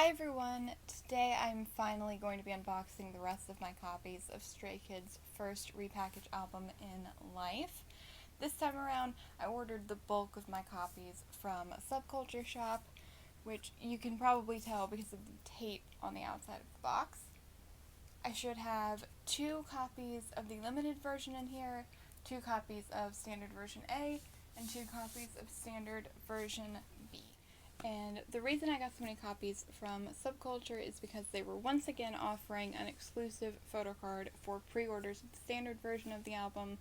Hi everyone! Today I'm finally going to be unboxing the rest of my copies of Stray Kids' first repackage album in life. This time around, I ordered the bulk of my copies from a SubKulture shop, which you can probably tell because of the tape on the outside of the box. I should have 2 copies of the limited version in here, 2 copies of standard version A, and 2 copies of standard version B. And the reason I got so many copies from SubKulture is because they were once again offering an exclusive photocard for pre-orders of the standard version of the album.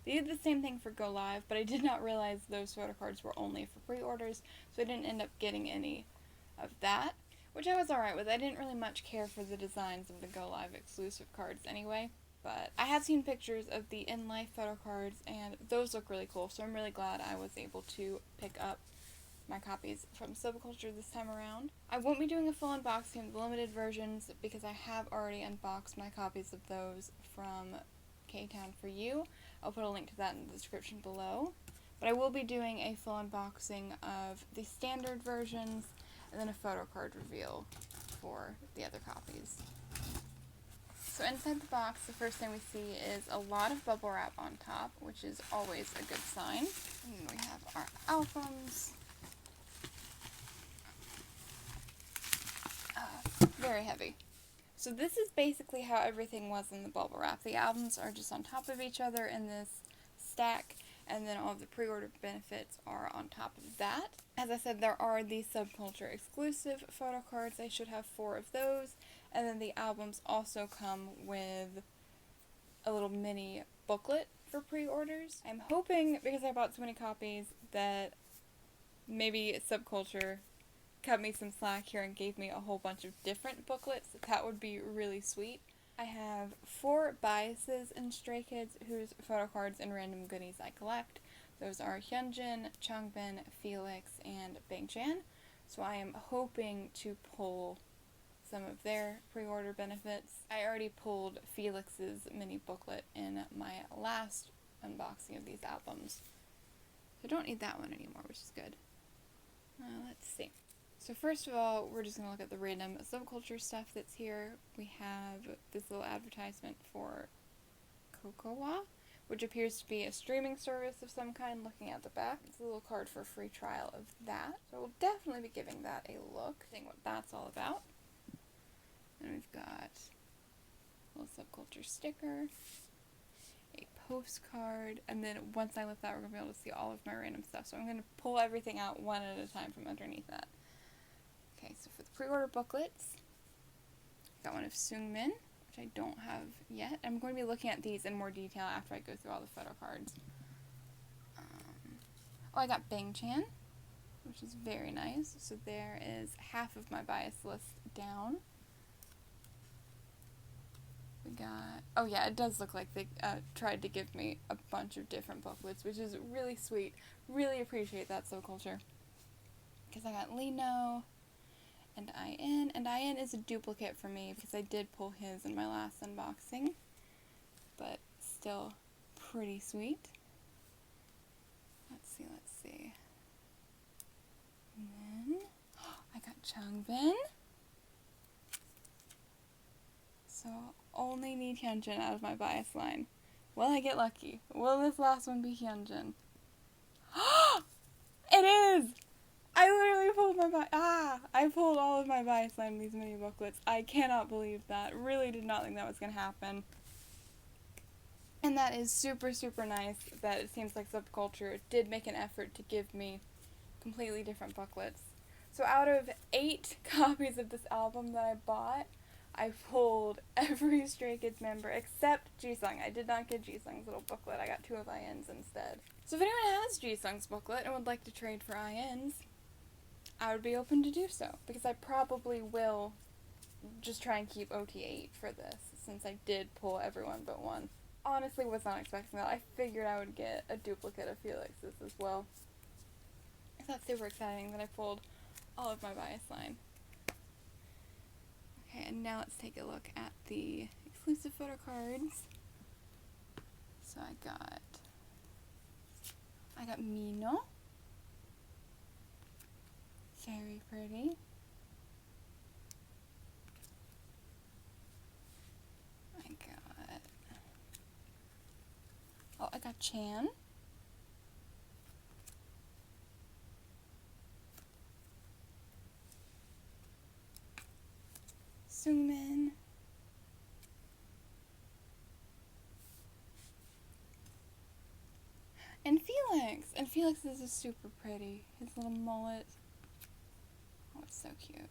They did the same thing for Go Live, but I did not realize those photocards were only for pre-orders, so I didn't end up getting any of that, which I was alright with. I didn't really much care for the designs of the Go Live exclusive cards anyway, but I have seen pictures of the in-life photocards, and those look really cool, so I'm really glad I was able to pick up my copies from SubKulture this time around. I won't be doing a full unboxing of the limited versions because I have already unboxed my copies of those from K-Town for You. I'll put a link to that in the description below. But I will be doing a full unboxing of the standard versions and then a photocard reveal for the other copies. So inside the box, the first thing we see is a lot of bubble wrap on top, which is always a good sign. And we have our albums. Very heavy. So this is basically how everything was in the bubble wrap. The albums are just on top of each other in this stack, and then all of the pre-order benefits are on top of that. As I said, there are the SubKulture exclusive photo cards. I should have 4 of those, and then the albums also come with a little mini booklet for pre-orders. I'm hoping, because I bought so many copies, that maybe SubKulture cut me some slack here and gave me a whole bunch of different booklets. That would be really sweet. I have 4 biases in Stray Kids whose photo cards and random goodies I collect. Those are Hyunjin, Changbin, Felix, and Bangchan. So I am hoping to pull some of their pre-order benefits. I already pulled Felix's mini booklet in my last unboxing of these albums. So I don't need that one anymore, which is good. Let's see. So first of all, we're just going to look at the random SubKulture stuff that's here. We have this little advertisement for Cocoa, which appears to be a streaming service of some kind, looking at the back. It's a little card for a free trial of that. So we'll definitely be giving that a look, seeing what that's all about. And we've got a little SubKulture sticker, a postcard, and then once I lift that, we're going to be able to see all of my random stuff. So I'm going to pull everything out one at a time from underneath that. Okay, so for the pre-order booklets, got one of Seungmin, which I don't have yet. I'm going to be looking at these in more detail after I go through all the photo cards. I got Bangchan, which is very nice. So there is half of my bias list down. We got, oh yeah, it does look like they tried to give me a bunch of different booklets, which is really sweet. Really appreciate that, SubKulture. Because I got Lino and IN, and IN is a duplicate for me because I did pull his in my last unboxing, but still pretty sweet. Let's see. And then, I got Changbin. So, only need Hyunjin out of my bias line. Will I get lucky? Will this last one be Hyunjin? It is! I literally pulled I pulled all of my bias line in these mini booklets. I cannot believe that. Really did not think that was going to happen. And that is super, super nice that it seems like SubKulture did make an effort to give me completely different booklets. So out of 8 copies of this album that I bought, I pulled every Stray Kids member except Jisung. I did not get Jisung's little booklet. I got 2 of IN's instead. So if anyone has Jisung's booklet and would like to trade for IN's, I would be open to do so, because I probably will just try and keep OT8 for this, since I did pull everyone but one. Honestly, was not expecting that. I figured I would get a duplicate of Felix's as well. So that's super exciting that I pulled all of my bias line. Okay, and now let's take a look at the exclusive photo cards. So I got Mino. Very pretty. Chan. Sungmin. And Felix. And Felix is super pretty. His little mullet. Oh, it's so cute.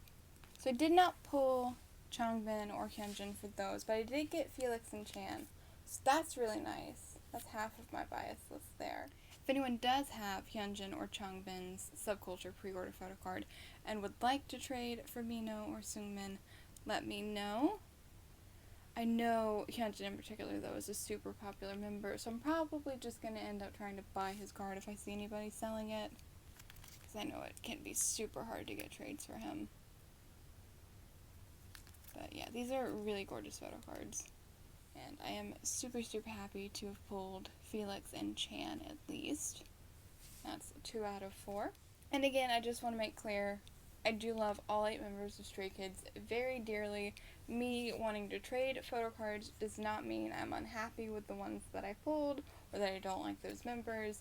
So I did not pull Changbin or Hyunjin for those, but I did get Felix and Chan. So that's really nice. That's half of my bias list there. If anyone does have Hyunjin or Changbin's SubKulture pre-order photo card and would like to trade for Mino or Sungmin, let me know. I know Hyunjin in particular, though, is a super popular member, so I'm probably just going to end up trying to buy his card if I see anybody selling it, because I know it can be super hard to get trades for him. But yeah, these are really gorgeous photo cards, and I am super happy to have pulled Felix and Chan at least. That's 2 out of 4. And again, I just want to make clear, I do love all 8 members of Stray Kids very dearly. Me wanting to trade photo cards does not mean I'm unhappy with the ones that I pulled or that I don't like those members.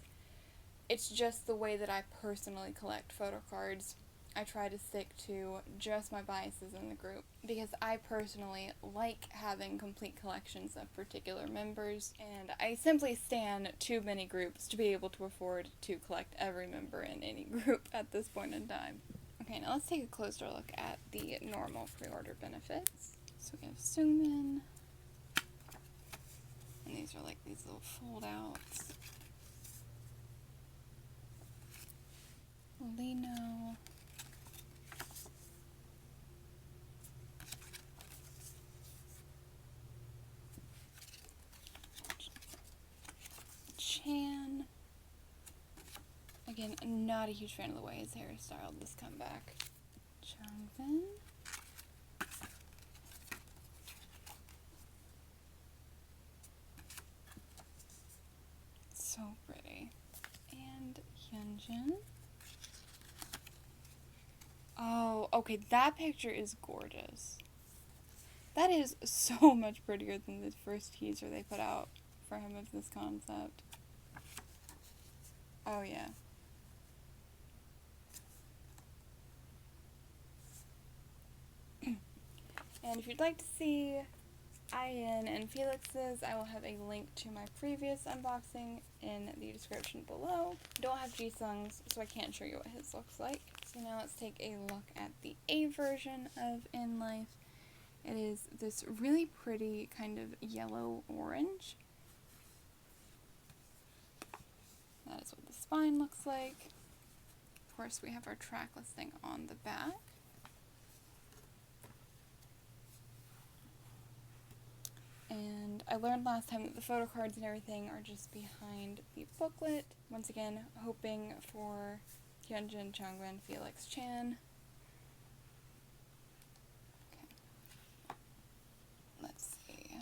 It's just the way that I personally collect photo cards. I try to stick to just my biases in the group because I personally like having complete collections of particular members, and I simply stan too many groups to be able to afford to collect every member in any group at this point in time. Okay, now let's take a closer look at the normal pre-order benefits. So we have Sungmin, and these are like these little fold-outs. Lino. Chan. Again, I'm not a huge fan of the way his hair is styled this comeback. Changbin. So pretty. And Hyunjin. Oh, okay, that picture is gorgeous. That is so much prettier than the first teaser they put out for him of this concept. Oh, yeah. And if you'd like to see Ian and Felix's, I will have a link to my previous unboxing in the description below. I don't have Jisung's, so I can't show you what his looks like. So now let's take a look at the A version of In Life. It is this really pretty kind of yellow-orange. That is what the spine looks like. Of course, we have our track listing on the back. And I learned last time that the photo cards and everything are just behind the booklet. Once again, hoping for Hyunjin, Changbin, Felix, Chan. Okay. Let's see.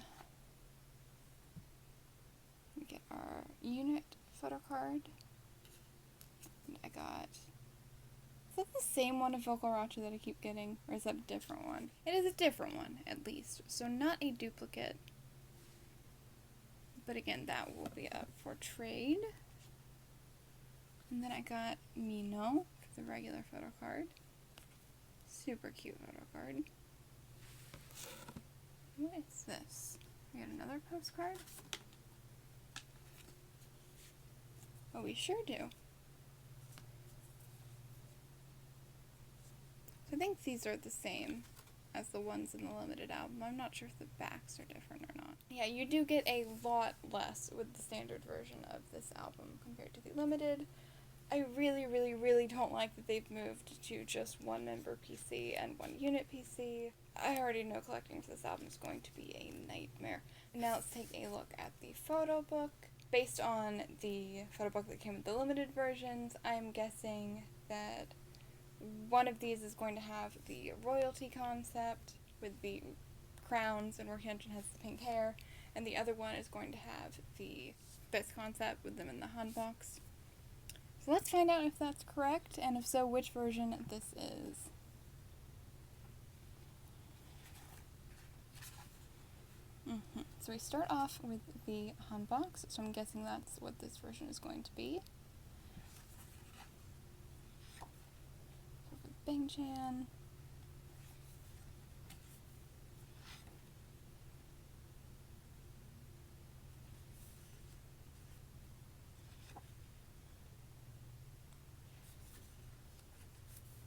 We get our unit photo card. And I got... Is that the same one of Vocal Racha that I keep getting? Or is that a different one? It is a different one, at least. So not a duplicate. But again, that will be up for trade. And then I got Mino, the regular photo card. Super cute photo card. What is this? We got another postcard? Oh, we sure do. So I think these are the same as the ones in the limited album. I'm not sure if the backs are different or not. Yeah, you do get a lot less with the standard version of this album compared to the limited. I really don't like that they've moved to just one member PC and one unit PC. I already know collecting for this album is going to be a nightmare. Now let's take a look at the photo book. Based on the photo book that came with the limited versions, I'm guessing that one of these is going to have the royalty concept with the crowns and where Hyunjin has the pink hair, and the other one is going to have the best concept with them in the unbox. So let's find out if that's correct, and if so, which version this is. So So we start off with the unbox, so I'm guessing that's what this version is going to be. Bang Chan.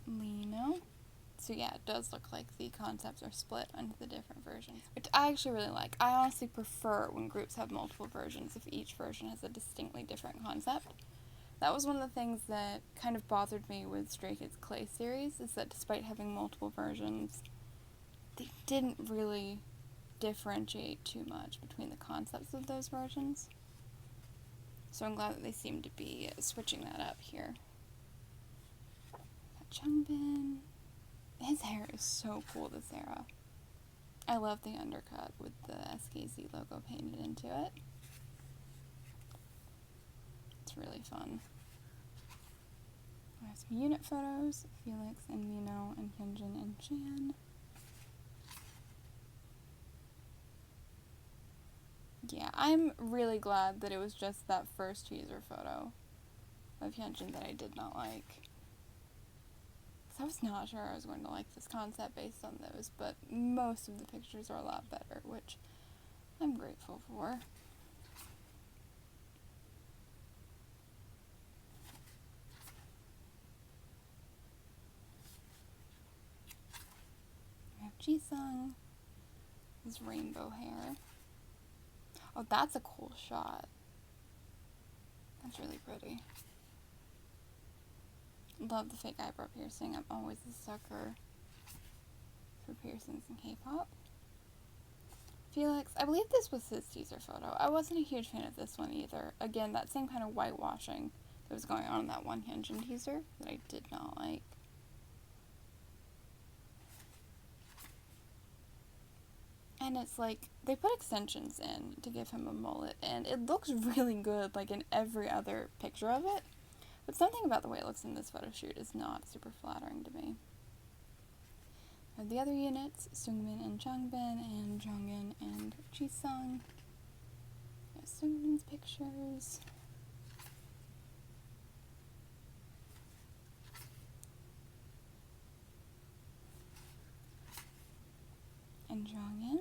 Lino. So yeah, it does look like the concepts are split into the different versions, which I actually really like. I honestly prefer when groups have multiple versions if each version has a distinctly different concept. That was one of the things that kind of bothered me with Stray Kids Clay series, is that despite having multiple versions, they didn't really differentiate too much between the concepts of those versions. So I'm glad that they seem to be switching that up here. Got Changbin. His hair is so cool this era. I love the undercut with the SKZ logo painted into it. It's really fun. I have some unit photos, Felix and Mino and Hyunjin and Jan. Yeah, I'm really glad that it was just that first teaser photo of Hyunjin that I did not like. I was not sure I was going to like this concept based on those, but most of the pictures are a lot better, which I'm grateful for. We have Jisung, his rainbow hair. Oh, that's a cool shot. That's really pretty. Love the fake eyebrow piercing. I'm always a sucker for piercings in K-pop. Felix, I believe this was his teaser photo. I wasn't a huge fan of this one either. Again, that same kind of whitewashing that was going on in that one Hyunjin teaser that I did not like. And it's like, they put extensions in to give him a mullet, and it looks really good, like in every other picture of it. But something about the way it looks in this photo shoot is not super flattering to me. Are the other units, Seungmin and Changbin, and Jongin and Jisung. There's Seungmin's pictures. And Jongin.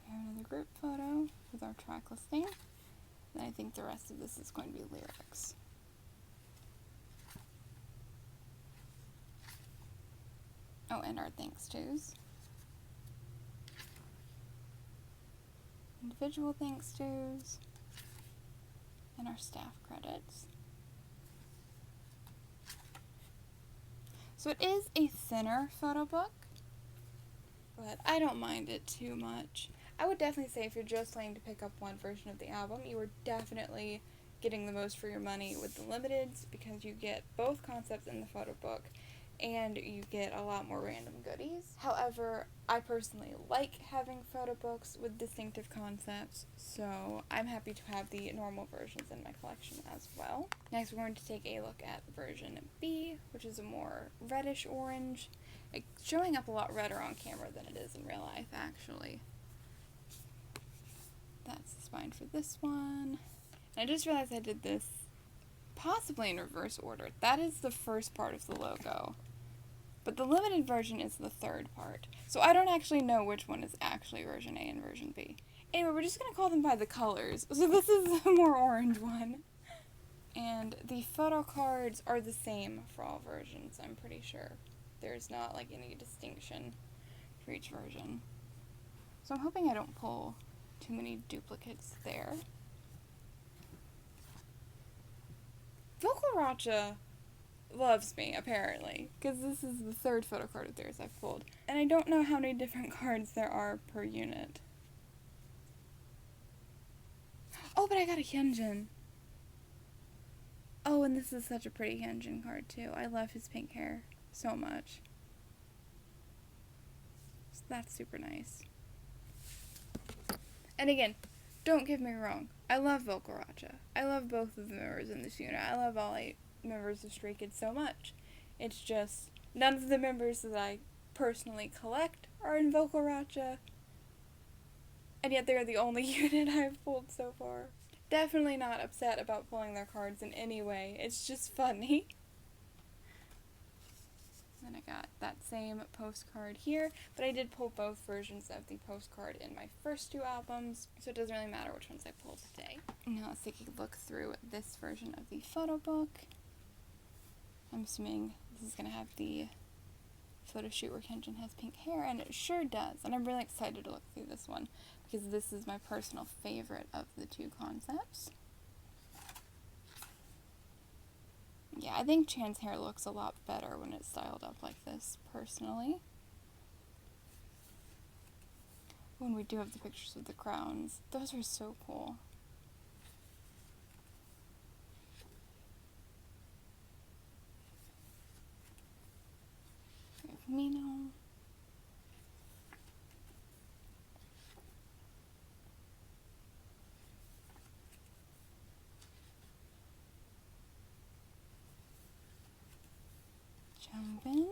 Another group photo with our track listing. And I think the rest of this is going to be lyrics. Oh, and our thanks tos. Individual thanks tos. And our staff credits. So it is a thinner photo book, but I don't mind it too much. I would definitely say if you're just planning to pick up one version of the album, you are definitely getting the most for your money with the limiteds, because you get both concepts in the photo book and you get a lot more random goodies. However, I personally like having photo books with distinctive concepts, so I'm happy to have the normal versions in my collection as well. Next, we're going to take a look at version B, which is a more reddish orange. It's showing up a lot redder on camera than it is in real life, actually. That's the spine for this one. And I just realized I did this possibly in reverse order. That is the first part of the logo, but the limited version is the third part. So I don't actually know which one is actually version A and version B. Anyway, we're just going to call them by the colors. So this is the more orange one. And the photo cards are the same for all versions, I'm pretty sure. There's not like any distinction for each version. So I'm hoping I don't pull too many duplicates there. Vocalracha loves me, apparently, because this is the third photo card of theirs I've pulled. And I don't know how many different cards there are per unit. Oh, but I got a Hyunjin. Oh, and this is such a pretty Hyunjin card, too. I love his pink hair so much. So that's super nice. And again, Don't get me wrong, I love Volcaracha. I love both of the members in this unit. I love all 8 members of Stray Kids so much. It's just, none of the members that I personally collect are in Volcaracha, and yet they're the only unit I've pulled so far. Definitely not upset about pulling their cards in any way, it's just funny. Then I got that same postcard here, but I did pull both versions of the postcard in my first 2 albums, so it doesn't really matter which ones I pull today. Now let's take a look through this version of the photo book. I'm assuming this is going to have the photo shoot where Kenjin has pink hair, and it sure does, and I'm really excited to look through this one, because this is my personal favorite of the 2 concepts. Yeah, I think Chan's hair looks a lot better when it's styled up like this, personally. When we do have the pictures of the crowns, those are so cool. We have Mino. Jumpin.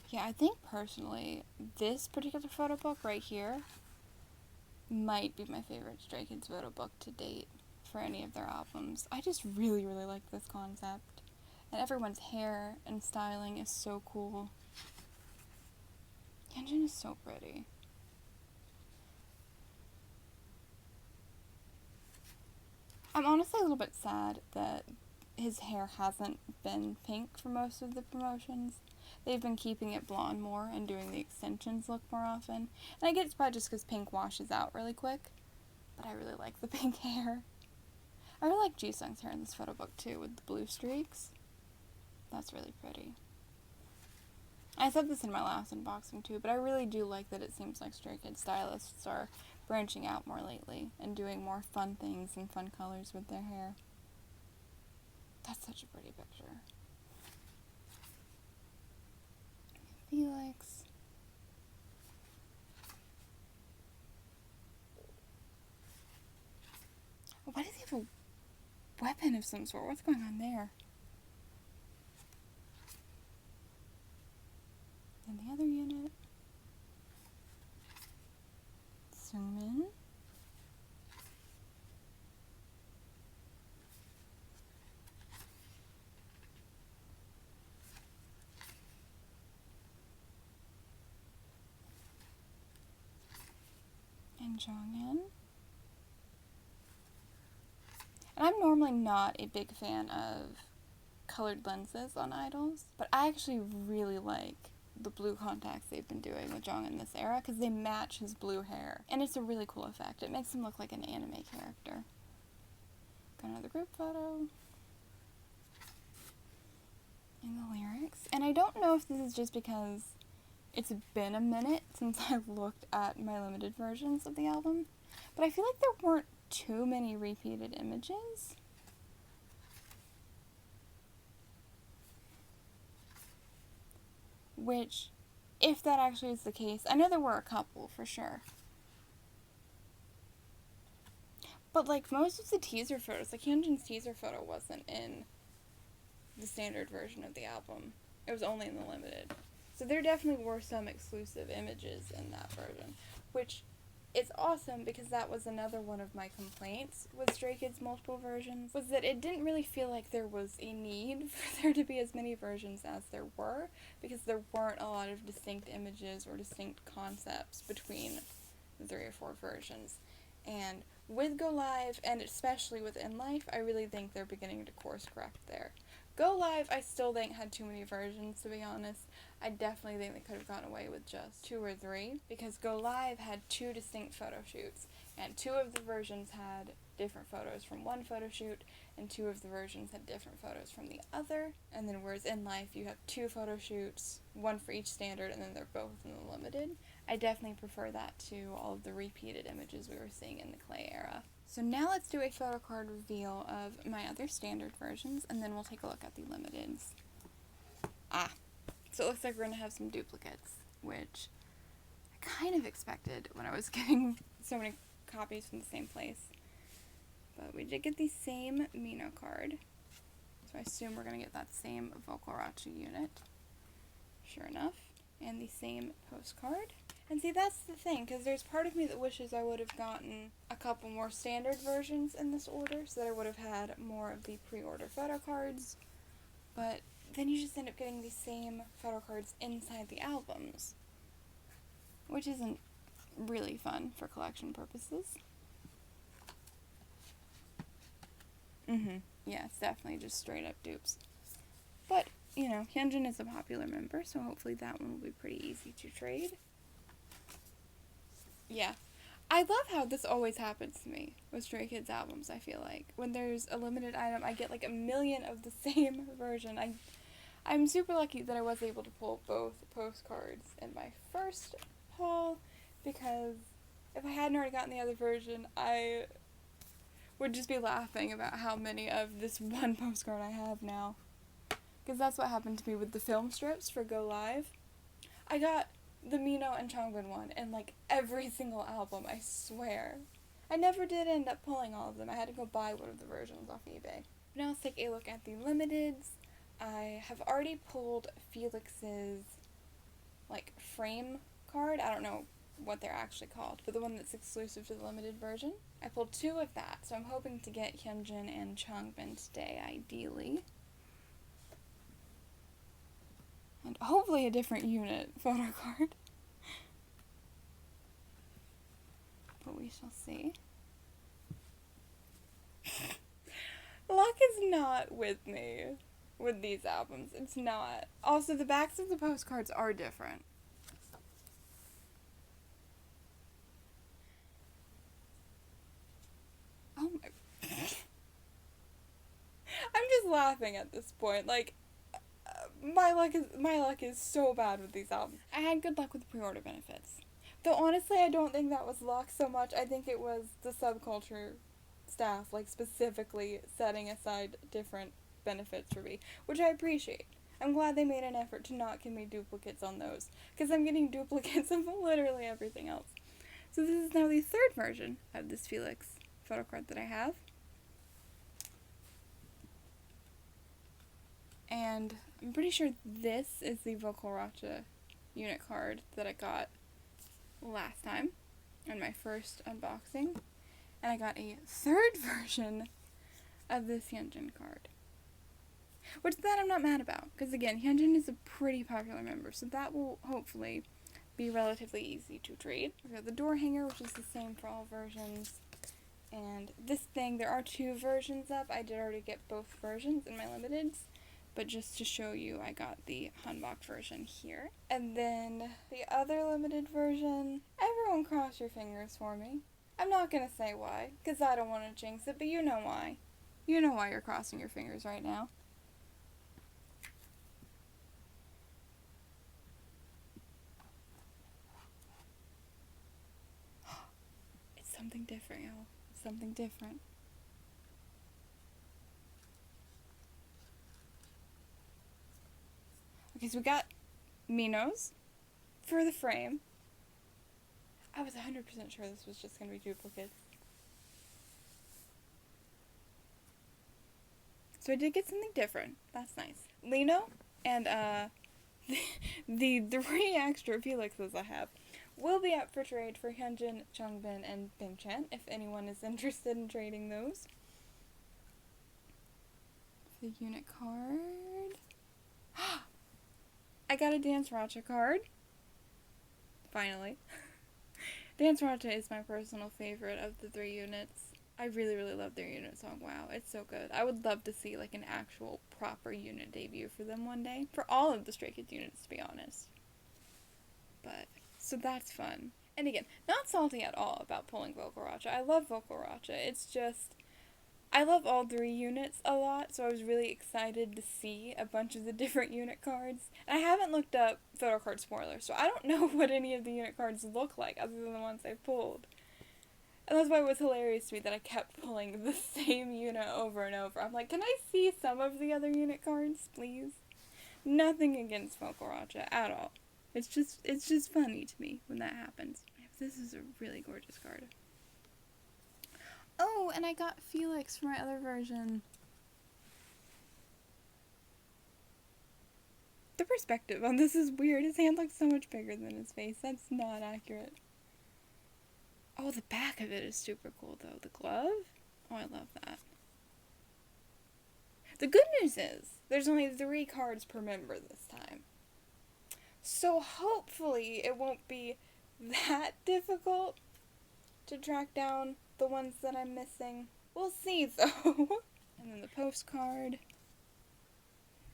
Yeah, I think personally, this particular photo book right here might be my favorite Stray Kids photo book to date for any of their albums. I just really, really like this concept. And everyone's hair and styling is so cool. Hyunjin is so pretty. I'm honestly a little bit sad that his hair hasn't been pink for most of the promotions. They've been keeping it blonde more and doing the extensions look more often. And I get it's probably just because pink washes out really quick, but I really like the pink hair. I really like Jisung's hair in this photo book too, with the blue streaks. That's really pretty. I said this in my last unboxing too, but I really do like that it seems like Stray Kids stylists are branching out more lately and doing more fun things and fun colors with their hair. That's such a pretty picture. Felix. Oh, why does he have a weapon of some sort? What's going on there? And the other unit. Sungmin. And Jongin. And I'm normally not a big fan of colored lenses on idols, but I actually really like the blue contacts they've been doing with Jong in this era because they match his blue hair, and it's a really cool effect. It makes him look like an anime character. Got another group photo. And the lyrics. And I don't know if this is just because it's been a minute since I've looked at my limited versions of the album, but I feel like there weren't too many repeated images. Which, if that actually is the case, I know there were a couple for sure. But like most of the teaser photos, like Hyunjin's teaser photo wasn't in the standard version of the album. It was only in the limited. So there definitely were some exclusive images in that version, which is awesome because that was another one of my complaints with Stray Kids' multiple versions, was that it didn't really feel like there was a need for there to be as many versions as there were, because there weren't a lot of distinct images or distinct concepts between the 3 or 4 versions. And with Go Live, and especially with In Life, I really think they're beginning to course correct there. Go Live, I still think had too many versions, to be honest. I definitely think they could have gone away with just 2 or 3, because Go Live had 2 distinct photo shoots, and 2 of the versions had different photos from one photo shoot, and 2 of the versions had different photos from the other. And then whereas In Life, you have 2 photo shoots, 1 for each standard, and then they're both in the limited. I definitely prefer that to all of the repeated images we were seeing in the Clay era. So now let's do a photo card reveal of my other standard versions, and then we'll take a look at the limiteds. So it looks like we're going to have some duplicates, which I kind of expected when I was getting so many copies from the same place. But we did get the same Mino card. So I assume we're going to get that same Photocard unit. Sure enough. And the same postcard. And see, that's the thing, because there's part of me that wishes I would have gotten a couple more standard versions in this order, so that I would have had more of the pre-order photocards. But then you just end up getting the same photocards inside the albums, which isn't really fun for collection purposes. Yeah, it's definitely just straight up dupes. But, you know, Hyunjin is a popular member, so hopefully that one will be pretty easy to trade. Yeah. I love how this always happens to me with Stray Kids albums, I feel like. When there's a limited item, I get like a million of the same version. I'm super lucky that I was able to pull both postcards in my first haul, because if I hadn't already gotten the other version, I would just be laughing about how many of this one postcard I have now. Because that's what happened to me with the film strips for Go Live. I got the Mino and Changbin one in like every single album, I swear. I never did end up pulling all of them. I had to go buy one of the versions off eBay. Now let's take a look at the limiteds. I have already pulled Felix's like frame card. I don't know what they're actually called, but the one that's exclusive to the limited version. I pulled 2 of that, so I'm hoping to get Hyunjin and Changbin today, ideally. And hopefully a different unit photo card. But we shall see. Luck is not with me with these albums. It's not. Also, the backs of the postcards are different. Oh my... I'm just laughing at this point. Like, my luck is so bad with these albums. I had good luck with the pre-order benefits. Though honestly, I don't think that was luck so much. I think it was the SubKulture staff, like, specifically setting aside different benefits for me, which I appreciate. I'm glad they made an effort to not give me duplicates on those, because I'm getting duplicates of literally everything else. So this is now the 3rd version of this Felix photo card that I have. And I'm pretty sure this is the Photocard unit card that I got last time in my first unboxing. And I got a 3rd version of this Hyunjin card. Which that I'm not mad about, because again, Hyunjin is a pretty popular member, so that will hopefully be relatively easy to trade. We got the door hanger, which is the same for all versions. And this thing, there are 2 versions up. I did already get both versions in my limiteds. But just to show you, I got the unbox version here. And then the other limited version, everyone cross your fingers for me. I'm not going to say why, because I don't want to jinx it, but you know why. You know why you're crossing your fingers right now. It's something different, y'all. It's something different. Okay, so we got Minos for the frame. I was 100% sure this was just going to be duplicates. So I did get something different. That's nice. Lino and the 3 extra Felixes I have will be up for trade for Hyunjin, Changbin, and Bingchan if anyone is interested in trading those. The unit card. I got a Dance Racha card. Finally. Dance Racha is my personal favorite of the 3 units. I really, really love their unit song. Wow, it's so good. I would love to see like an actual proper unit debut for them one day. For all of the Stray Kids units, to be honest. But, so that's fun. And again, not salty at all about pulling Vocal Racha. I love Vocal Racha. It's just, I love all 3 units a lot, so I was really excited to see a bunch of the different unit cards. And I haven't looked up Photocard spoilers, so I don't know what any of the unit cards look like other than the ones I pulled. And that's why it was hilarious to me that I kept pulling the same unit over and over. I'm like, can I see some of the other unit cards, please? Nothing against Vocal Racha at all. It's just funny to me when that happens. This is a really gorgeous card. Oh, and I got Felix for my other version. The perspective on this is weird. His hand looks so much bigger than his face. That's not accurate. Oh, the back of it is super cool, though. The glove? Oh, I love that. The good news is, there's only 3 cards per member this time. So hopefully it won't be that difficult to track down the ones that I'm missing. We'll see, though. And then the postcard.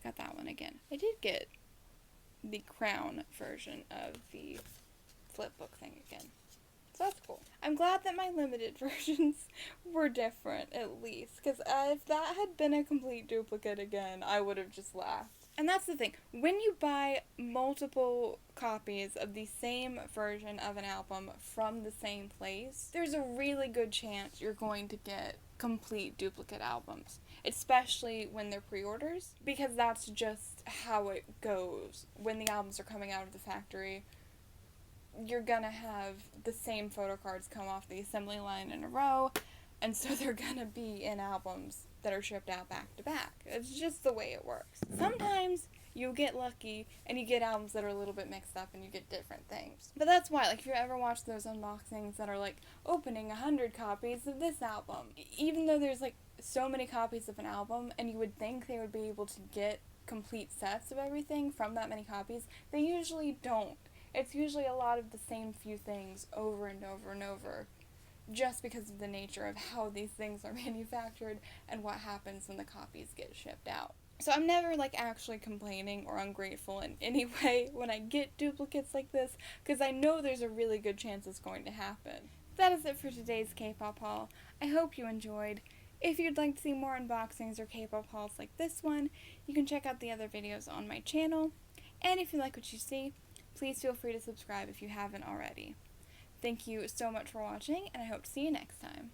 Got that one again. I did get the crown version of the flip book thing again. So that's cool. I'm glad that my limited versions were different, at least. Because if that had been a complete duplicate again, I would have just laughed. And that's the thing. When you buy multiple copies of the same version of an album from the same place, there's a really good chance you're going to get complete duplicate albums. Especially when they're pre-orders. Because that's just how it goes. When the albums are coming out of the factory, you're gonna have the same photocards come off the assembly line in a row, and so they're gonna be in albums that are shipped out back to back. It's just the way it works. Sometimes you get lucky and you get albums that are a little bit mixed up and you get different things. But that's why, like, if you ever watch those unboxings that are like opening 100 copies of this album, even though there's like so many copies of an album and you would think they would be able to get complete sets of everything from that many copies, they usually don't. It's usually a lot of the same few things over and over and over, just because of the nature of how these things are manufactured and what happens when the copies get shipped out. So I'm never like actually complaining or ungrateful in any way when I get duplicates like this, because I know there's a really good chance it's going to happen. That is it for today's K-pop haul. I hope you enjoyed. If you'd like to see more unboxings or K-pop hauls like this one, you can check out the other videos on my channel. And if you like what you see, please feel free to subscribe if you haven't already. Thank you so much for watching, and I hope to see you next time.